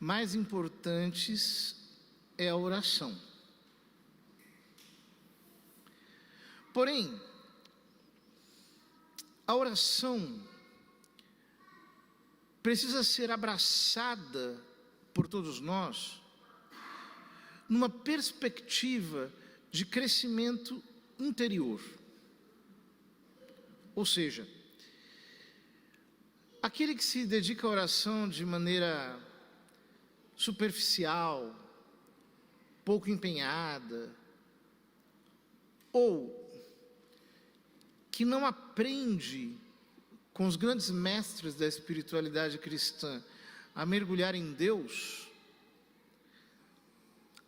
mais importantes é a oração. Porém, a oração precisa ser abraçada por todos nós numa perspectiva de crescimento interior. Ou seja, aquele que se dedica à oração de maneira superficial, pouco empenhada, ou que não aprende com os grandes mestres da espiritualidade cristã a mergulhar em Deus,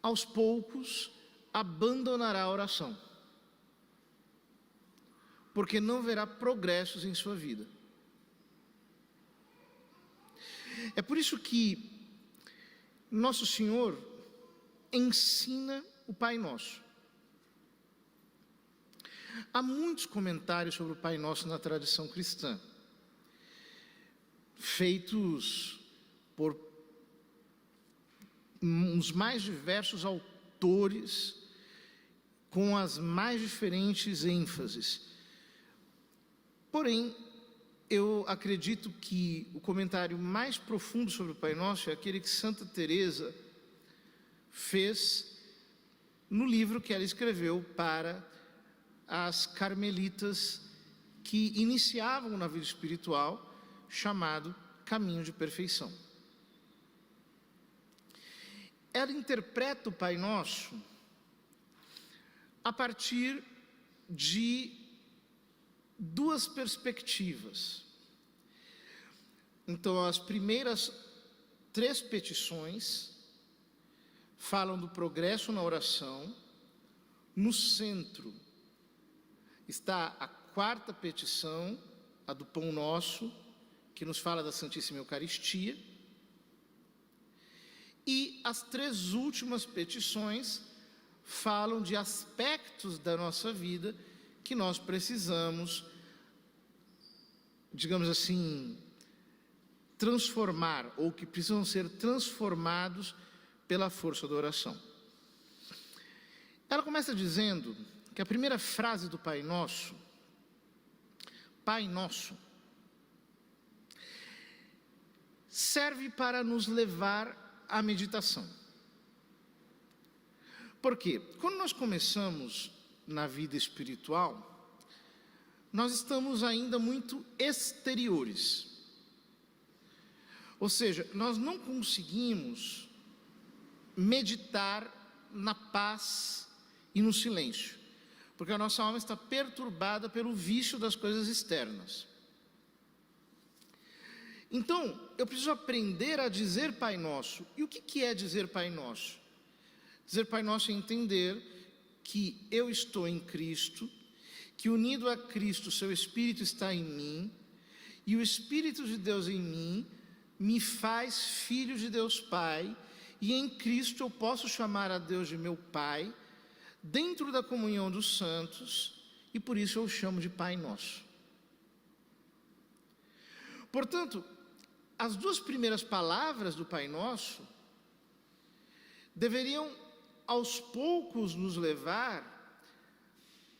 aos poucos abandonará a oração, porque não verá progressos em sua vida. É por isso que Nosso Senhor ensina o Pai Nosso. Há muitos comentários sobre o Pai Nosso na tradição cristã, feitos por os mais diversos autores, com as mais diferentes ênfases. Porém, eu acredito que o comentário mais profundo sobre o Pai Nosso é aquele que Santa Teresa fez no livro que ela escreveu para as carmelitas que iniciavam na vida espiritual, chamado Caminho de Perfeição. Ela interpreta o Pai Nosso a partir de duas perspectivas. Então, as primeiras 3 petições falam do progresso na oração. No centro está a 4ª petição, a do Pão Nosso, que nos fala da Santíssima Eucaristia. E as 3 últimas petições falam de aspectos da nossa vida que nós precisamos, digamos assim, transformar, ou que precisam ser transformados pela força da oração. Ela começa dizendo que a primeira frase do Pai Nosso, Pai Nosso, serve para nos levar à meditação. Por quê? Quando nós começamos na vida espiritual, nós estamos ainda muito exteriores. Ou seja, nós não conseguimos meditar na paz e no silêncio, porque a nossa alma está perturbada pelo vício das coisas externas. Então, eu preciso aprender a dizer Pai Nosso. E o que é dizer Pai Nosso? Dizer Pai Nosso é entender que eu estou em Cristo, que unido a Cristo, seu Espírito está em mim, e o Espírito de Deus em mim me faz filho de Deus Pai, e em Cristo eu posso chamar a Deus de meu Pai, dentro da comunhão dos santos, e por isso eu o chamo de Pai Nosso. Portanto, as 2 primeiras palavras do Pai Nosso deveriam, aos poucos, nos levar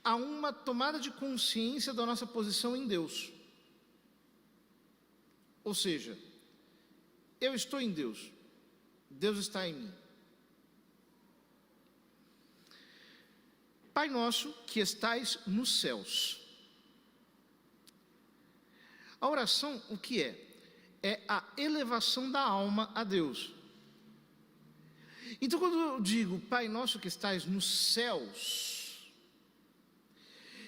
a uma tomada de consciência da nossa posição em Deus. Ou seja, eu estou em Deus, Deus está em mim. Pai Nosso que estais nos céus. A oração, o que é? É a elevação da alma a Deus. Então, quando eu digo Pai Nosso que estais nos céus,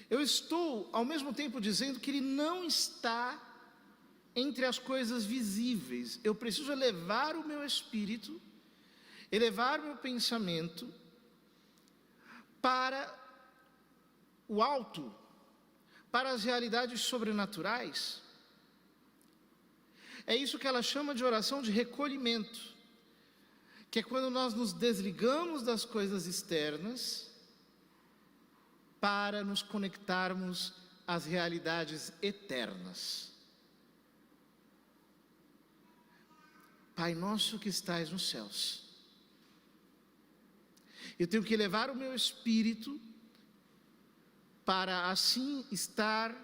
eu estou ao mesmo tempo dizendo que Ele não está entre as coisas visíveis. Eu preciso elevar o meu espírito, elevar o meu pensamento para o alto, para as realidades sobrenaturais. É isso que ela chama de oração de recolhimento, que é quando nós nos desligamos das coisas externas para nos conectarmos às realidades eternas. Pai nosso que estais nos céus. Eu tenho que elevar o meu espírito para assim estar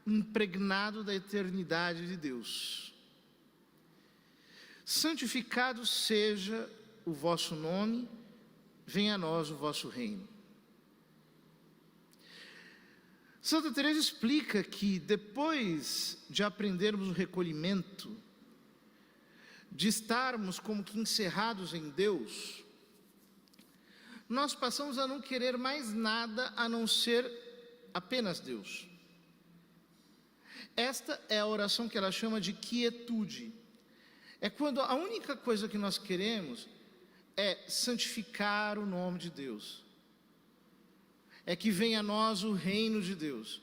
impregnado da eternidade de Deus. Santificado seja o vosso nome, venha a nós o vosso reino. Santa Teresa explica que depois de aprendermos o recolhimento, de estarmos como que encerrados em Deus, nós passamos a não querer mais nada a não ser apenas Deus. Esta é a oração que ela chama de quietude. É quando a única coisa que nós queremos é santificar o nome de Deus. É que venha a nós o reino de Deus.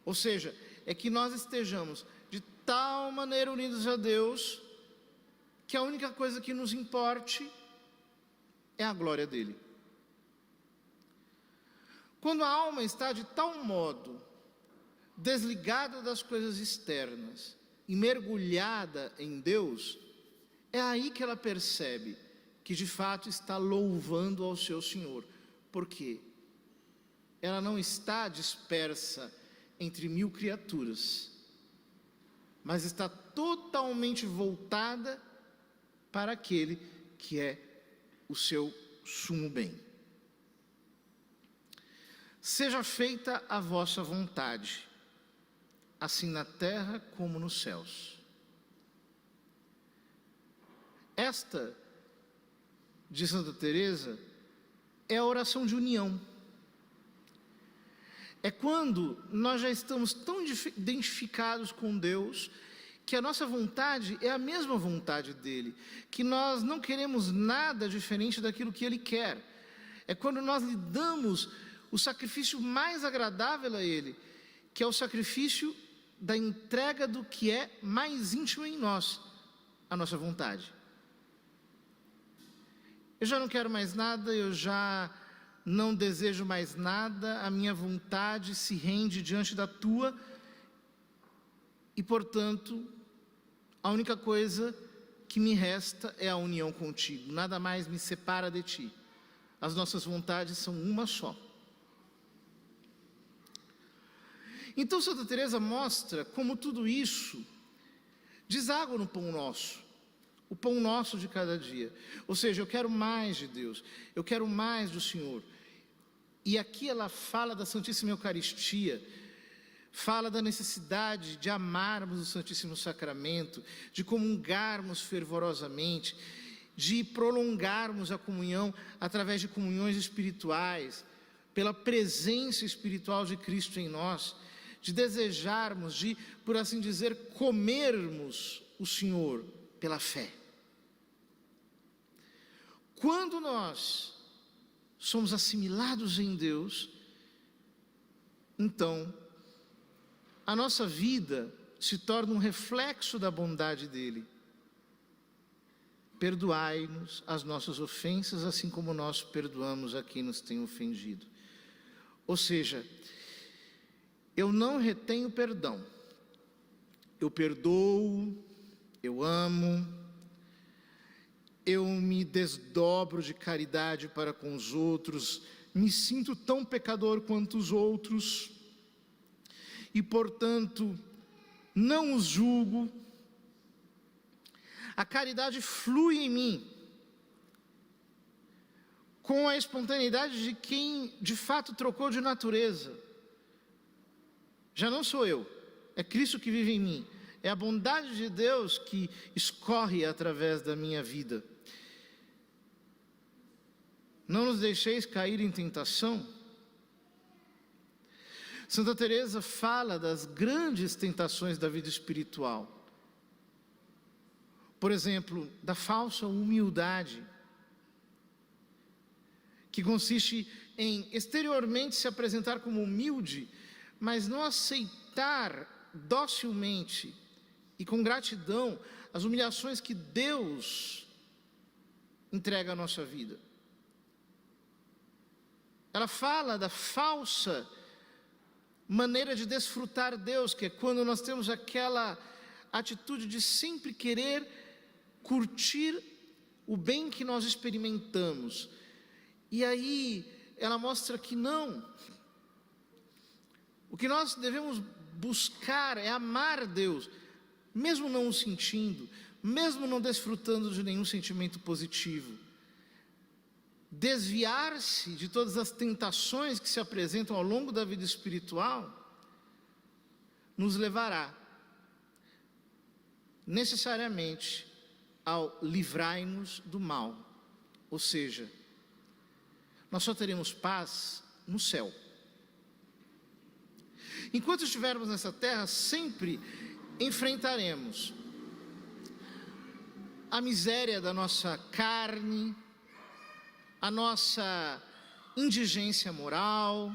Ou seja, é que nós estejamos de tal maneira unidos a Deus, que a única coisa que nos importe é a glória dele. Quando a alma está de tal modo desligada das coisas externas e mergulhada em Deus, é aí que ela percebe que de fato está louvando ao seu Senhor. Por quê? Ela não está dispersa entre mil criaturas, mas está totalmente voltada para aquele que é o seu sumo bem. Seja feita a vossa vontade, assim na terra como nos céus. Esta, de Santa Teresa, é a oração de união. É quando nós já estamos tão identificados com Deus, que a nossa vontade é a mesma vontade dele, que nós não queremos nada diferente daquilo que ele quer. É quando nós lhe damos o sacrifício mais agradável a ele, que é o sacrifício da entrega do que é mais íntimo em nós, a nossa vontade. Eu já não quero mais nada, eu já não desejo mais nada, a minha vontade se rende diante da tua, e portanto, a única coisa que me resta é a união contigo, nada mais me separa de ti. As nossas vontades são uma só. Então Santa Teresa mostra como tudo isso deságua no pão nosso, o pão nosso de cada dia. Ou seja, eu quero mais de Deus, eu quero mais do Senhor. E aqui ela fala da Santíssima Eucaristia, fala da necessidade de amarmos o Santíssimo Sacramento, de comungarmos fervorosamente, de prolongarmos a comunhão através de comunhões espirituais, pela presença espiritual de Cristo em nós, de desejarmos, de, por assim dizer, comermos o Senhor pela fé. Quando nós somos assimilados em Deus, então a nossa vida se torna um reflexo da bondade dele. Perdoai-nos as nossas ofensas, assim como nós perdoamos a quem nos tem ofendido. Ou seja, eu não retenho perdão, eu perdoo, eu amo, eu me desdobro de caridade para com os outros, me sinto tão pecador quanto os outros, e portanto não os julgo. A caridade flui em mim com a espontaneidade de quem de fato trocou de natureza. Já não sou eu, é Cristo que vive em mim, é a bondade de Deus que escorre através da minha vida. Não nos deixeis cair em tentação. Santa Teresa fala das grandes tentações da vida espiritual. Por exemplo, da falsa humildade, que consiste em exteriormente se apresentar como humilde, mas não aceitar docilmente e com gratidão as humilhações que Deus entrega à nossa vida. Ela fala da falsa maneira de desfrutar Deus, que é quando nós temos aquela atitude de sempre querer curtir o bem que nós experimentamos. E aí ela mostra que não. O que nós devemos buscar é amar Deus, mesmo não o sentindo, mesmo não desfrutando de nenhum sentimento positivo. Desviar-se de todas as tentações que se apresentam ao longo da vida espiritual nos levará necessariamente ao livrai-nos do mal. Ou seja, nós só teremos paz no céu. Enquanto estivermos nessa terra, sempre enfrentaremos a miséria da nossa carne, a nossa indigência moral,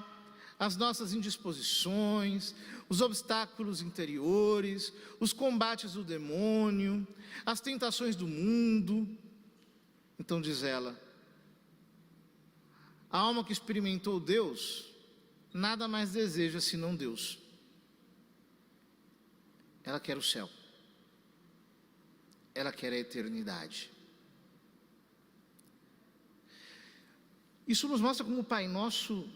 as nossas indisposições, os obstáculos interiores, os combates do demônio, as tentações do mundo. Então diz ela, a alma que experimentou Deus, nada mais deseja senão Deus. Ela quer o céu. Ela quer a eternidade. Isso nos mostra como o Pai Nosso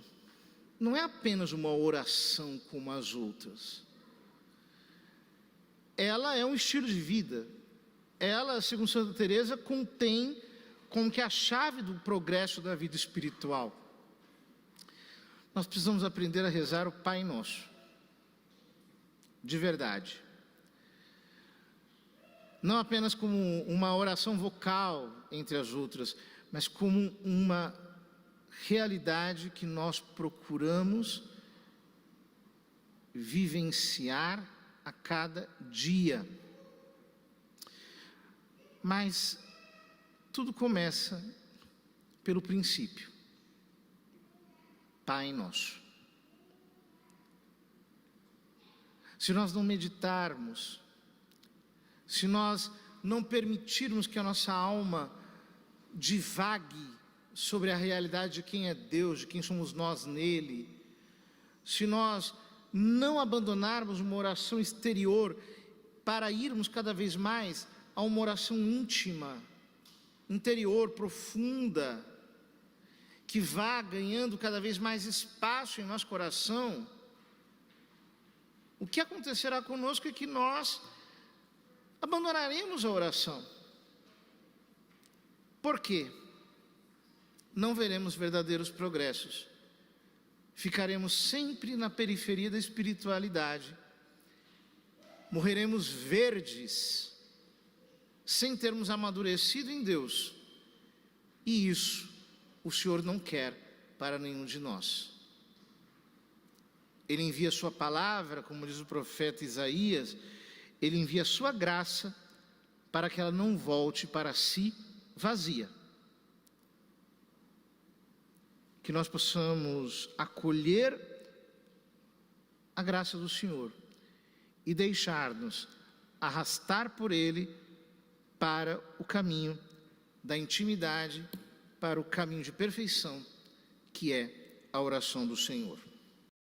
não é apenas uma oração como as outras. Ela é um estilo de vida. Ela, segundo Santa Teresa, contém como que a chave do progresso da vida espiritual. Nós precisamos aprender a rezar o Pai Nosso. De verdade. Não apenas como uma oração vocal entre as outras, mas como uma realidade que nós procuramos vivenciar a cada dia. Mas tudo começa pelo princípio. Pai Nosso. Se nós não meditarmos, se nós não permitirmos que a nossa alma divague sobre a realidade de quem é Deus, de quem somos nós nele, se nós não abandonarmos uma oração exterior para irmos cada vez mais a uma oração íntima, interior, profunda, que vá ganhando cada vez mais espaço em nosso coração, o que acontecerá conosco é que nós abandonaremos a oração. Por quê? Não veremos verdadeiros progressos. Ficaremos sempre na periferia da espiritualidade. Morreremos verdes, sem termos amadurecido em Deus. E isso o Senhor não quer para nenhum de nós. Ele envia a sua palavra, como diz o profeta Isaías, Ele envia a sua graça para que ela não volte para si vazia. Que nós possamos acolher a graça do Senhor e deixar-nos arrastar por Ele para o caminho da intimidade, para o caminho de perfeição, que é a oração do Senhor.